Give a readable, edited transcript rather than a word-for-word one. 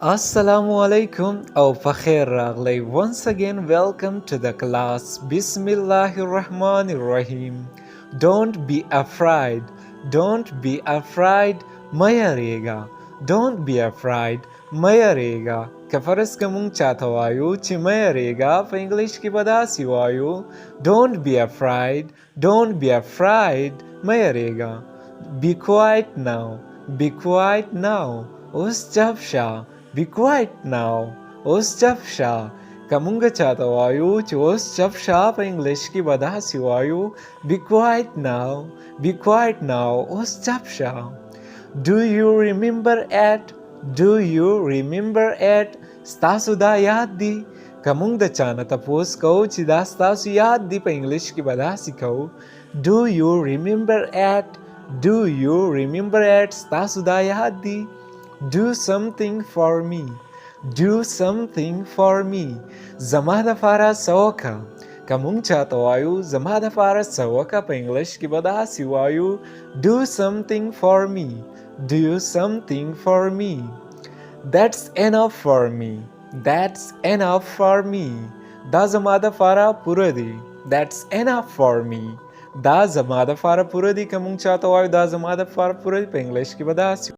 Assalamu alaikum or Fakir Raglay. Once again, welcome to the class. Bismillahir Rahmanir Rahim. Don't be afraid. Don't be afraid. Mayarega. Don't be afraid. Mayarega. Kafaras kamung chatawayu. Chimayarega. For English ki badasiwayu. Don't be afraid. Don't be afraid. Mayarega. Be quiet now. Be quiet now. Ustabsha. Be quiet now. Ustabsha. Kamunga chatawayu. Ustabsha. For English ki badasiwayu. Be quiet now. Be quiet now. Ustabsha. Do you remember it? Do you remember it? Stasu da yaad di? Kamung da chana tapos kau chida stasu yaad di pa English ki badasi kau. Do you remember it? Do you remember it? Stasu da yaad di? Do something for me. Do something for me. Zamada fara saoka. Kamung chatawayu zamada fara saoka pa English ki badasi wayu. Do something for me. Do something for me. That's enough for me. That's enough for me. Da zamada fara puradi. That's enough for me. Da zamada fara puradi kamung chatawayu da zamada fara puradi pa English ki badasi